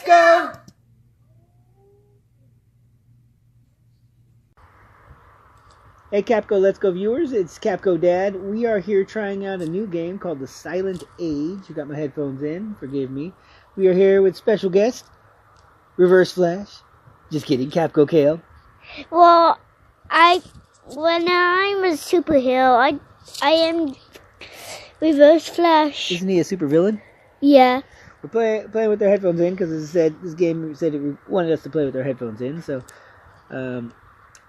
go! Hey CappCo, Let's Go viewers, it's CappCo Dad. We are here trying out a new game called The Silent Age. I got my headphones in, forgive me. We are here with special guest, Reverse Flash. Just kidding, CappCo Kale. Well, when I'm a superhero, I am Reverse Flash. Isn't he a supervillain? Yeah. We're playing with our headphones in because this game said it wanted us to play with our headphones in. So,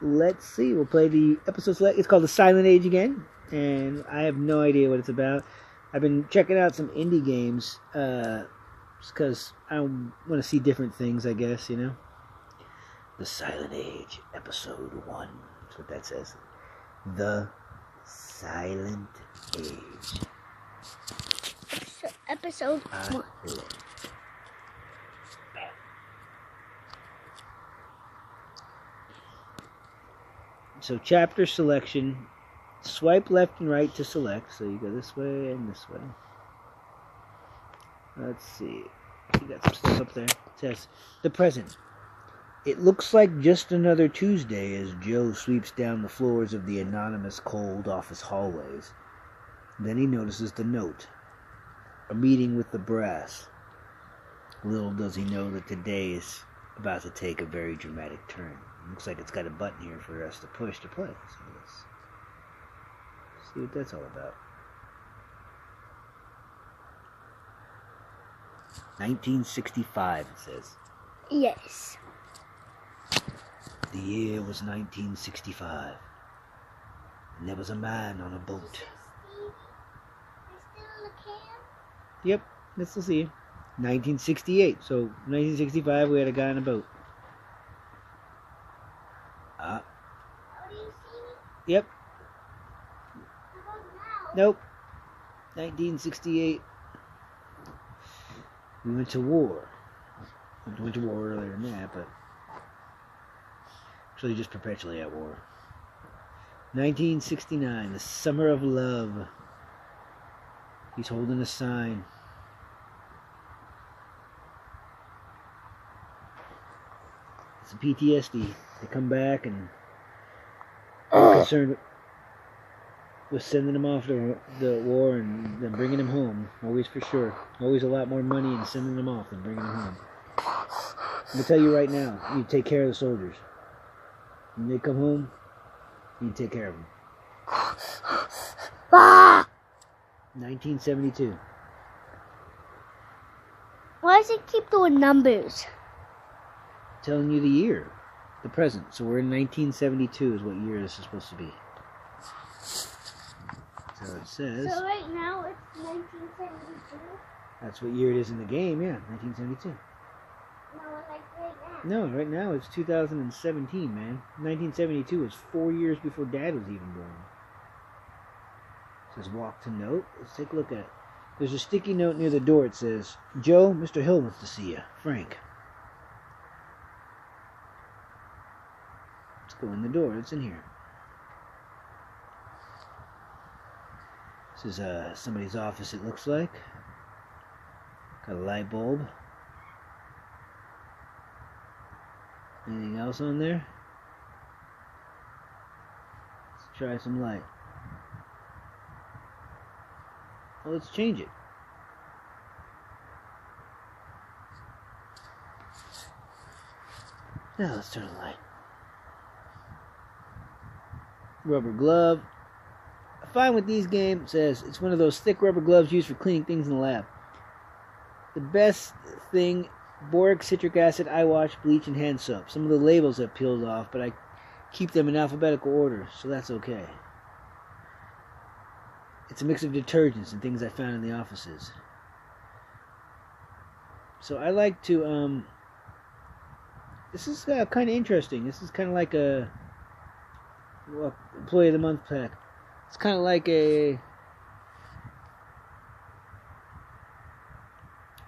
let's see. We'll play the episode select. It's called The Silent Age again, and I have no idea what it's about. I've been checking out some indie games just because I want to see different things, I guess, you know. The Silent Age, Episode 1. That's what that says. The Silent Age. Episode 1. So chapter selection, swipe left and right to select. So you go this way and this way. Let's see. You got some stuff up there. It says, the present. It looks like just another Tuesday as Joe sweeps down the floors of the anonymous cold office hallways. Then he notices the note. A meeting with the brass. Little does he know that today is about to take a very dramatic turn. Looks like it's got a button here for us to push to play. So let's see what that's all about. 1965, it says. Yes. The year was 1965. And there was a man on a boat. Yep, let's still see. 1968. So 1965, we had a guy on a boat. Yep. Nope. 1968. We went to war. We went to war earlier than that, but actually just perpetually at war. 1969, the summer of love. He's holding a sign. It's a PTSD. They come back and I'm concerned with sending them off to the war and then bringing them home. Always for sure. Always a lot more money in sending them off than bringing them home. I'm going to tell you right now, you take care of the soldiers. When they come home, you take care of them. 1972. Why does it keep doing numbers? Telling you the year. The present. So we're in 1972 is what year this is supposed to be. So it says. So right now it's 1972? That's what year it is in the game, yeah. 1972. No, like right now. No, right now it's 2017, man. 1972 was 4 years before Dad was even born. It says walk to note. Let's take a look at it. There's a sticky note near the door. It says, Joe, Mr. Hill wants to see you. Frank. Let's go in the door. It's in here. This is somebody's office, it looks like. Got a light bulb. Anything else on there? Let's try some light. Well, let's change it. Now let's turn the light. Rubber glove. I find with these games, says it's one of those thick rubber gloves used for cleaning things in the lab. The best thing, boric, citric acid, eye wash, bleach, and hand soap. Some of the labels have peeled off, but I keep them in alphabetical order, so that's okay. It's a mix of detergents and things I found in the offices. So I like to, this is kind of interesting. This is kind of like a Employee of the Month pack. It's kind of like a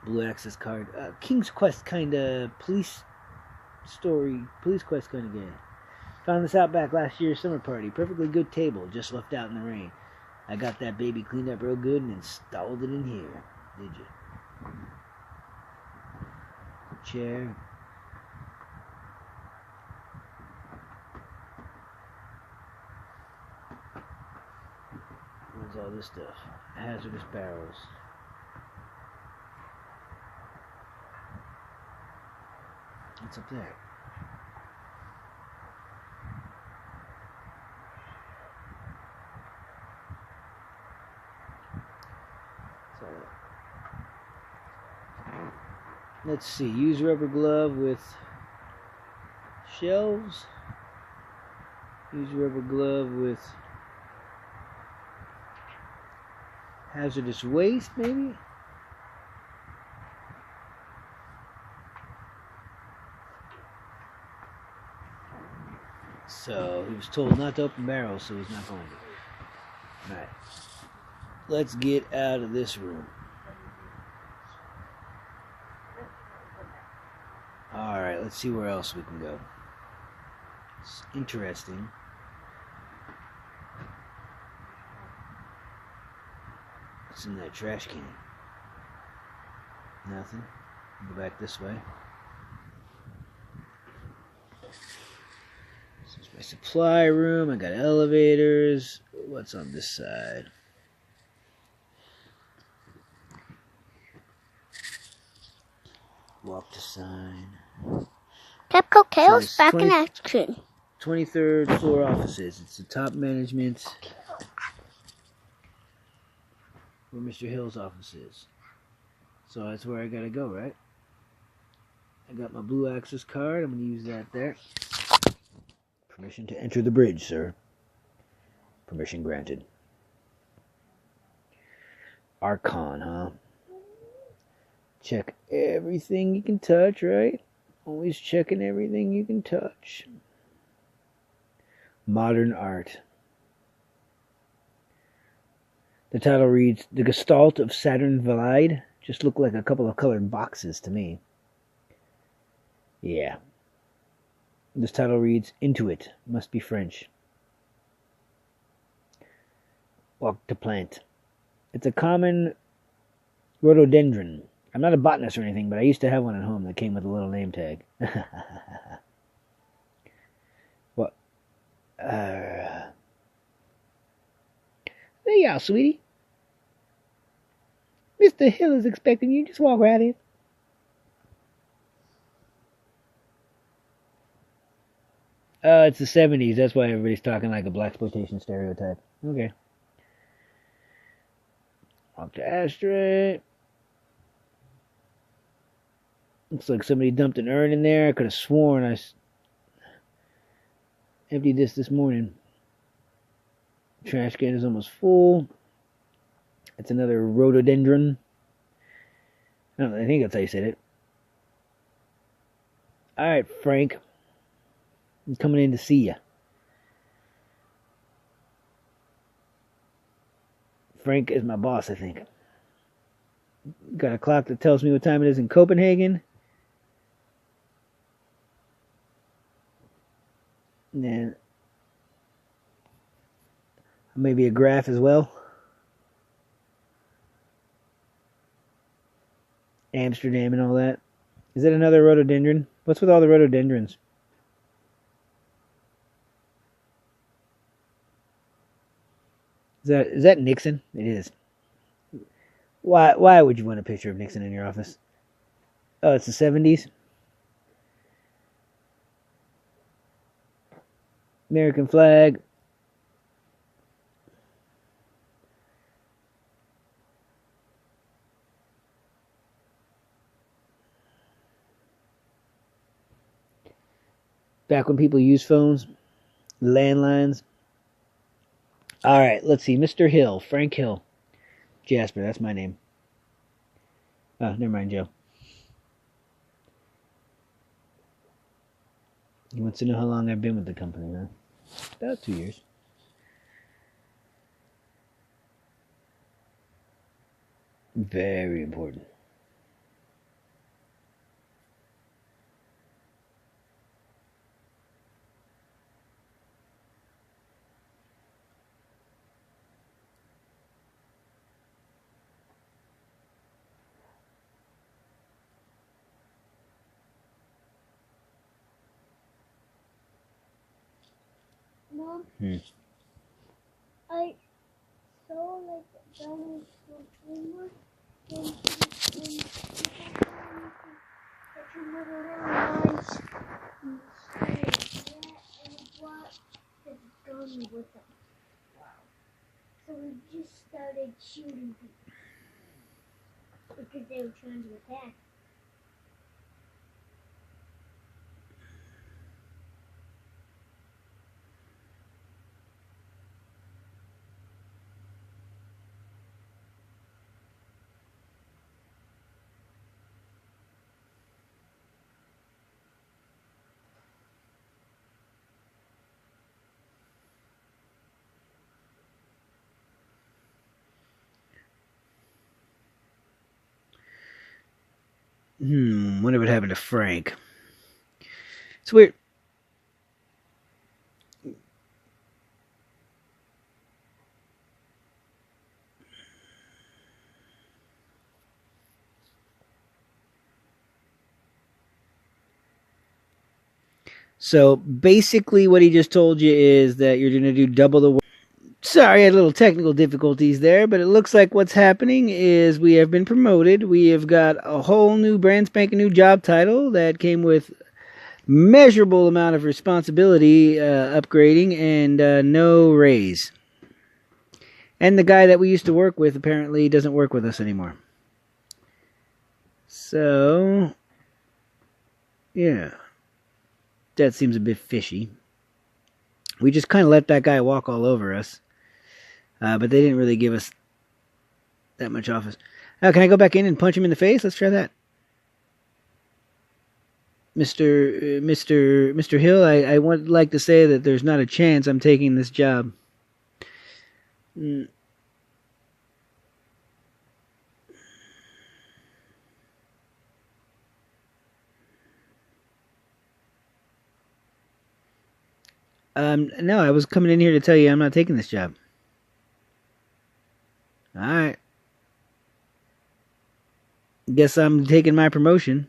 Blue Access card. King's Quest kind of police quest kind of game. Found this out back last year's summer party. Perfectly good table, just left out in the rain. I got that baby cleaned up real good and installed it in here. Did you? chair. What's all this stuff? Hazardous barrels. What's up there? Let's see. Use rubber glove with shelves. Use rubber glove with hazardous waste, maybe? So he was told not to open barrels, so he's not going to. Alright. Let's get out of this room. Alright, let's see where else we can go. It's interesting. What's in that trash can? Nothing. Go back this way. This is my supply room. I got elevators. What's on this side? Walk to sign. CappCo Chaos back in action. 23rd floor offices. It's the top management where Mr. Hill's office is. So that's where I gotta go, right? I got my blue access card. I'm gonna use that there. Permission to enter the bridge, sir. Permission granted. Archon, huh? Check everything you can touch, right? Always checking everything you can touch. Modern art. The title reads, The Gestalt of Saturn Valide. Just look like a couple of colored boxes to me. Yeah. This title reads, Intuit. Must be French. Walk to plant. It's a common rhododendron. I'm not a botanist or anything, but I used to have one at home that came with a little name tag. What? There you are, sweetie. Mr. Hill is expecting you. Just walk right in. It's the 70s. That's why everybody's talking like a blaxploitation stereotype. Okay. Walk to ashtray. Looks like somebody dumped an urn in there. I could have sworn I emptied this morning. Trash can is almost full. It's another rhododendron. I think that's how you said it. Alright, Frank. I'm coming in to see you. Frank is my boss, I think. Got a clock that tells me what time it is in Copenhagen. And then maybe a graph as well. Amsterdam and all that. Is that another rhododendron? What's with all the rhododendrons? Is that Nixon? It is. Why would you want a picture of Nixon in your office? Oh, it's the 70s? American flag. Back when people used phones, landlines. Alright, let's see. Mr. Hill, Frank Hill. Jasper, that's my name. Oh, never mind, Joe. He wants to know how long I've been with the company, huh? About 2 years. Very important. I saw like a gun framework and that you never realize and what the gun with them. Wow. So we just started shooting people because they were trying to attack. Wonder what happened to Frank. It's weird. So basically what he just told you is that you're going to do double the work. Sorry, I had little technical difficulties there, but it looks like what's happening is we have been promoted. We have got a whole new brand spanking new job title that came with measurable amount of responsibility upgrading and no raise. And the guy that we used to work with apparently doesn't work with us anymore. So, yeah. That seems a bit fishy. We just kind of let that guy walk all over us. But they didn't really give us that much office. Can I go back in and punch him in the face? Let's try that. Mr. Hill, I would like to say that there's not a chance I'm taking this job. No, I was coming in here to tell you I'm not taking this job. Alright. Guess I'm taking my promotion.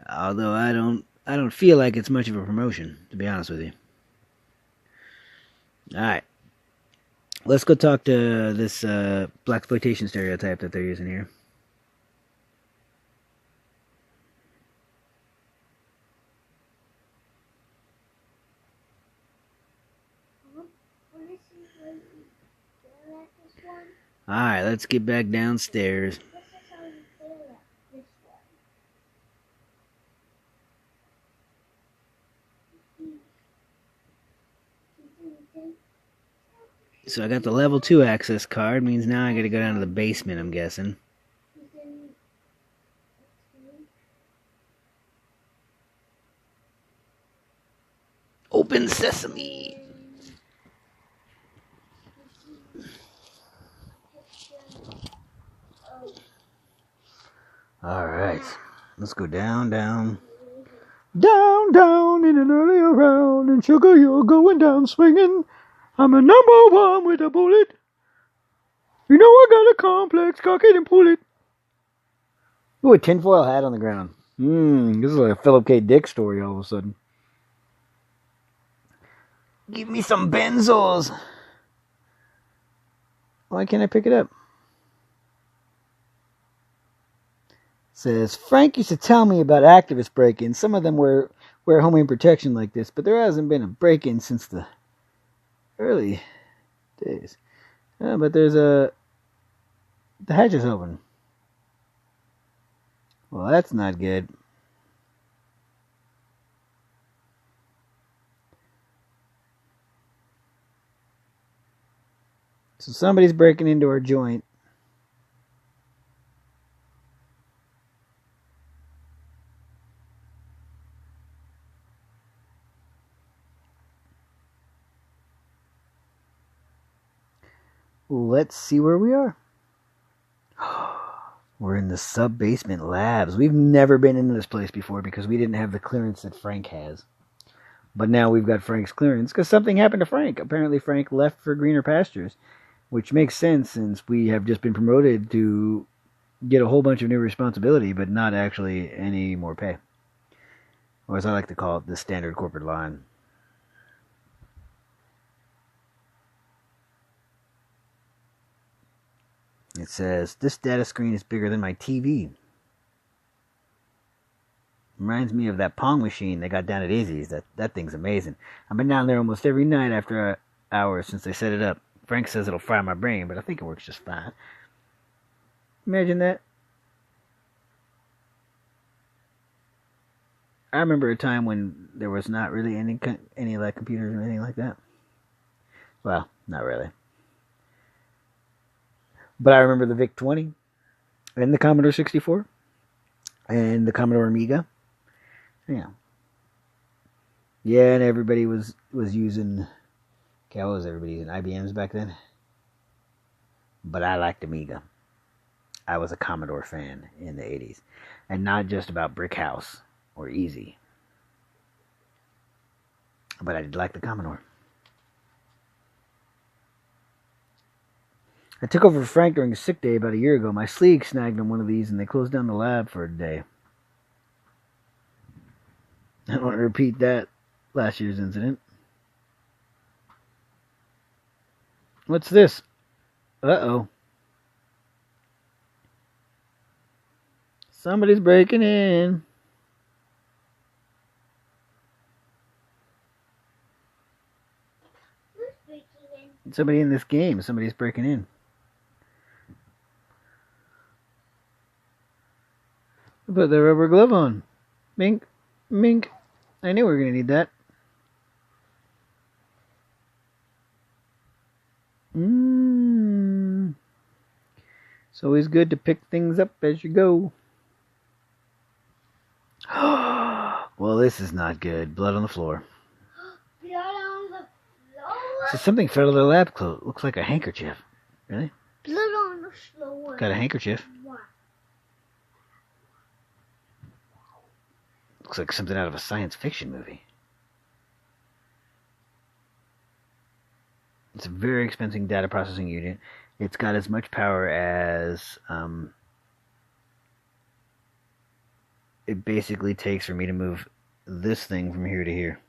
Although I don't feel like it's much of a promotion, to be honest with you. Alright. Let's go talk to this blaxploitation stereotype that they're using here. Alright, let's get back downstairs. So I got the level 2 access card, means now I gotta go down to the basement, I'm guessing. Open sesame! Alright, let's go down. Down in an earlier round, and sugar, you're going down swinging. I'm a number one with a bullet. You know I got a complex, cock it and pull it. Ooh, a tinfoil hat on the ground. This is like a Philip K. Dick story all of a sudden. Give me some benzos. Why can't I pick it up? It says, Frank used to tell me about activist break-ins. Some of them wear homemade protection like this, but there hasn't been a break-in since the early days. But there's the hatch is open. Well, that's not good. So somebody's breaking into our joint. Let's see where we are. We're in the sub-basement labs. We've never been into this place before because we didn't have the clearance that Frank has. But now we've got Frank's clearance because something happened to Frank. Apparently Frank left for greener pastures, which makes sense since we have just been promoted to get a whole bunch of new responsibility, but not actually any more pay. Or as I like to call it, the standard corporate line. It says, this data screen is bigger than my TV. Reminds me of that Pong machine they got down at Izzy's. That thing's amazing. I've been down there almost every night after hours since they set it up. Frank says it'll fry my brain, but I think it works just fine. Imagine that. I remember a time when there was not really any like computers or anything like that. Well, not really. But I remember the VIC-20 and the Commodore 64 and the Commodore Amiga. Yeah. Yeah, and everybody was using... Okay, what was everybody using? IBMs back then? But I liked Amiga. I was a Commodore fan in the 80s. And not just about Brick House or Easy. But I did like the Commodore. I took over for Frank during a sick day about a year ago. My sleeve snagged on one of these and they closed down the lab for a day. I don't want to repeat that last year's incident. What's this? Uh-oh. Somebody's breaking in. Who's breaking in? Somebody in this game. Somebody's breaking in. Put the rubber glove on. Mink. Mink. I knew we were going to need that. It's always good to pick things up as you go. Well, this is not good. Blood on the floor. Blood on the floor? So something fell to the lab coat. Looks like a handkerchief. Really? Blood on the floor. Got a handkerchief. What? Looks like something out of a science fiction movie. It's a very expensive data processing unit. It's got as much power as it basically takes for me to move this thing from here to here.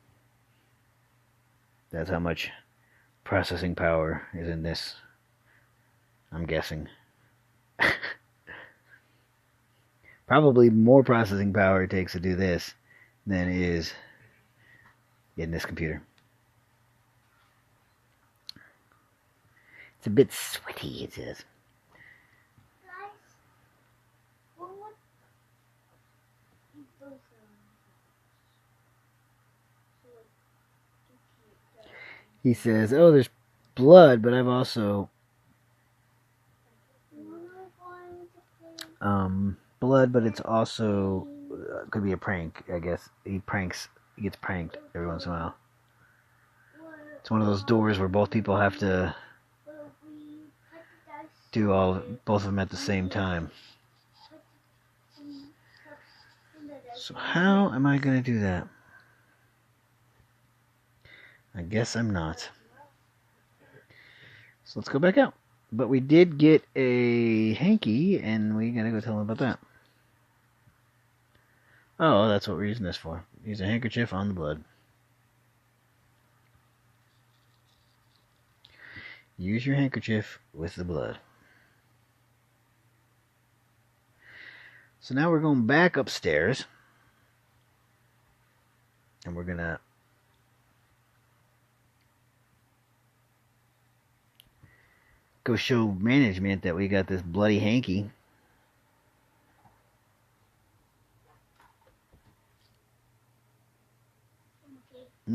That's how much processing power is in this, I'm guessing. Probably more processing power it takes to do this than is in this computer. It's a bit sweaty, it says. Guys, what He says, oh, there's blood, but I've also... blood, but it's also... could be a prank, I guess. He gets pranked every once in a while. It's one of those doors where both people have to do both of them at the same time. So how am I going to do that? I guess I'm not. So let's go back out. But we did get a hanky, and we gotta go tell him about that. Oh, that's what we're using this for. Use a handkerchief on the blood. Use your handkerchief with the blood. So now we're going back upstairs. And we're gonna go show management that we got this bloody hanky.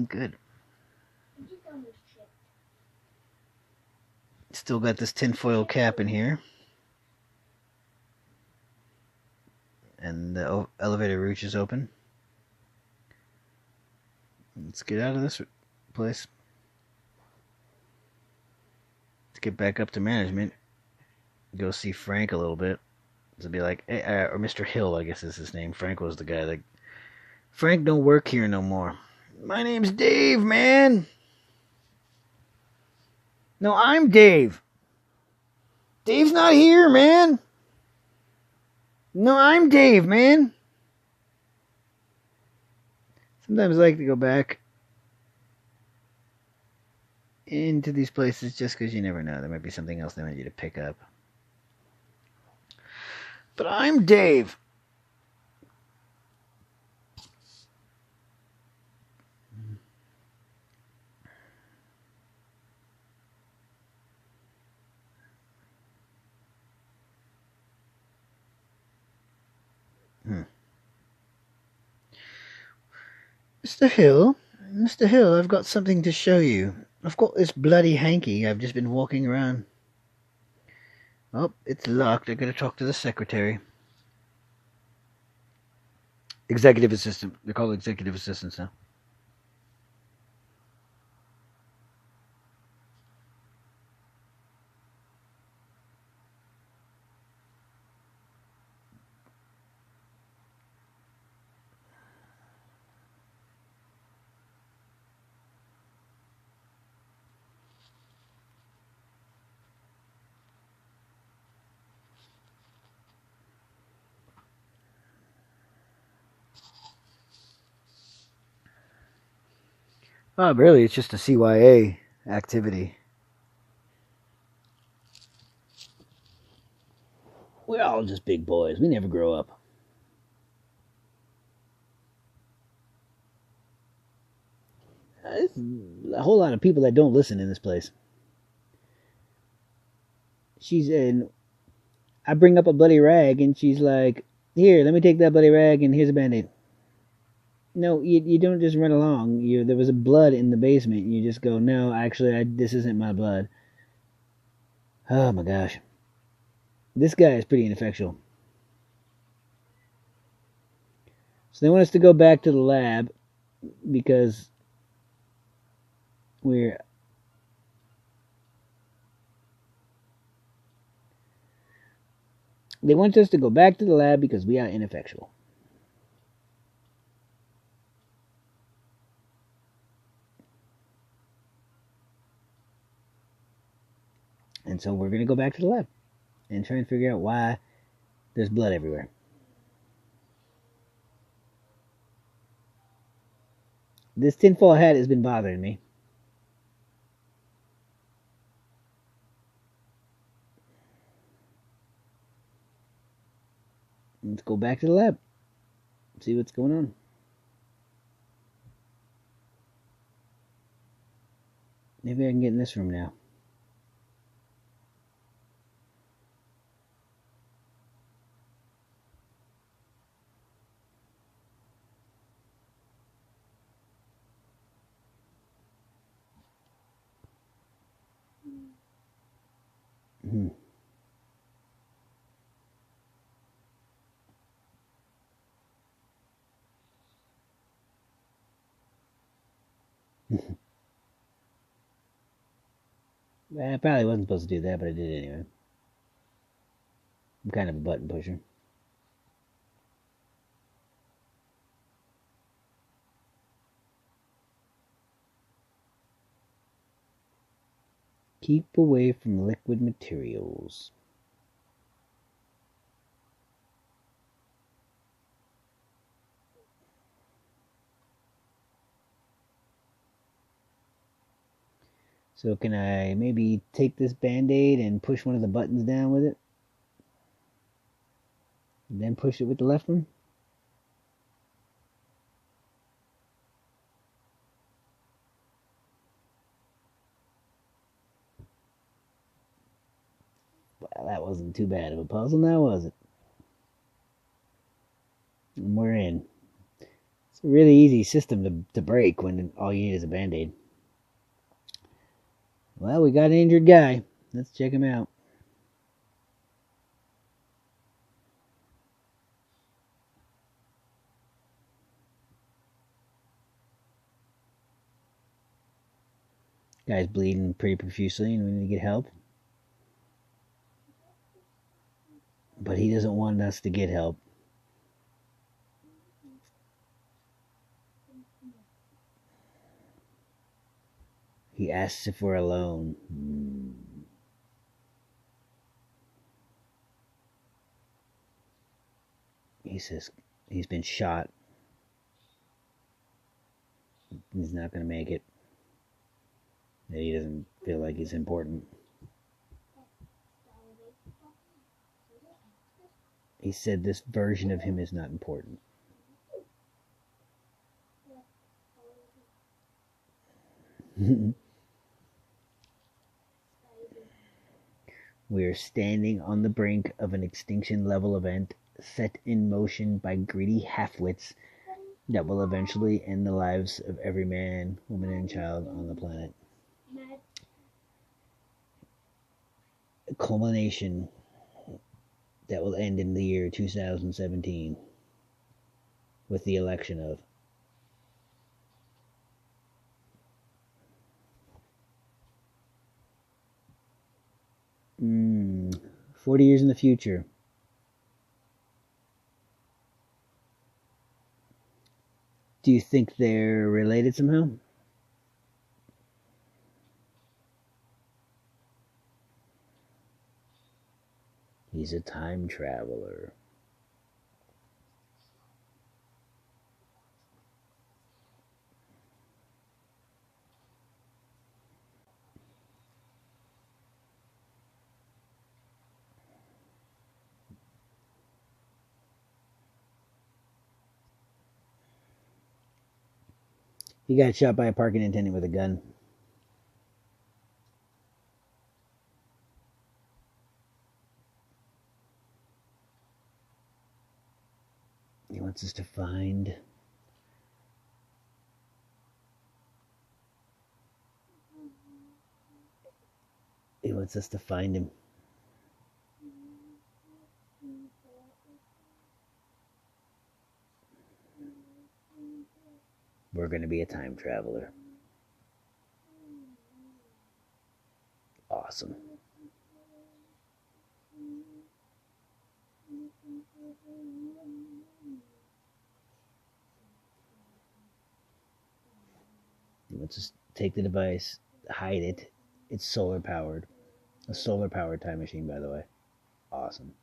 Good. Still got this tinfoil cap in here. And the elevator reach is open. Let's get out of this place. Let's get back up to management. Go see Frank a little bit. To be like, hey, or Mr. Hill, I guess is his name. Frank was the guy that... Frank don't work here no more. My name's Dave, man. No, I'm Dave. Dave's not here, man. No, I'm Dave, man. Sometimes I like to go back into these places just because you never know. There might be something else they want you to pick up. But I'm Dave. Mr. Hill, I've got something to show you. I've got this bloody hanky I've just been walking around. Oh, it's locked. I gotta talk to the secretary. Executive assistant. They're called executive assistants now. Oh, really? It's just a CYA activity. We're all just big boys. We never grow up. There's a whole lot of people that don't listen in this place. She's in. I bring up a bloody rag, and she's like, "Here, let me take that bloody rag, and here's a band-aid." No, you don't just run along. There was a blood in the basement. You just go, "No, actually, this isn't my blood." Oh my gosh, this guy is pretty ineffectual. So they want us to go back to the lab because we're. They want us to go back to the lab because we are ineffectual. And so we're going to go back to the lab and try and figure out why there's blood everywhere. This tinfoil hat has been bothering me. Let's go back to the lab. See what's going on. Maybe I can get in this room now. I probably wasn't supposed to do that, but I did it anyway. I'm kind of a button pusher. Keep away from liquid materials. So can I maybe take this Band-Aid and push one of the buttons down with it? And then push it with the left one? Well, that wasn't too bad of a puzzle now, was it? And we're in. It's a really easy system to break when all you need is a Band-Aid. Well, we got an injured guy. Let's check him out. Guy's bleeding pretty profusely and we need to get help. But he doesn't want us to get help. He asks if we're alone. He says he's been shot. He's not going to make it. That he doesn't feel like he's important. He said this version of him is not important. We are standing on the brink of an extinction-level event set in motion by greedy half-wits that will eventually end the lives of every man, woman, and child on the planet. A culmination that will end in the year 2017 with the election of 40 years in the future. Do you think they're related somehow? He's a time traveler. He got shot by a parking attendant with a gun. He wants us to find him. We're going to be a time traveler. Awesome. Let's just take the device, hide it. It's solar powered. A solar powered time machine, by the way. Awesome.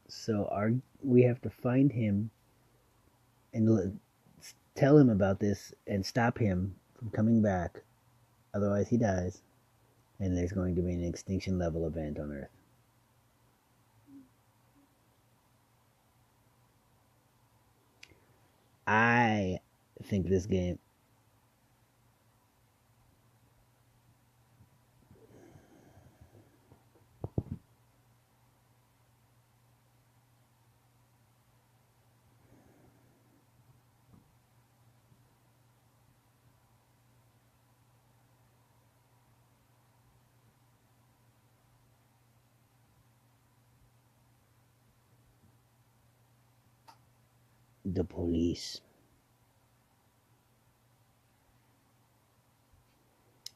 So we have to find him and tell him about this and stop him from coming back. Otherwise he dies. And there's going to be an extinction level event on Earth. I think this game the police.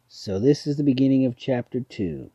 So this is the beginning of chapter 2.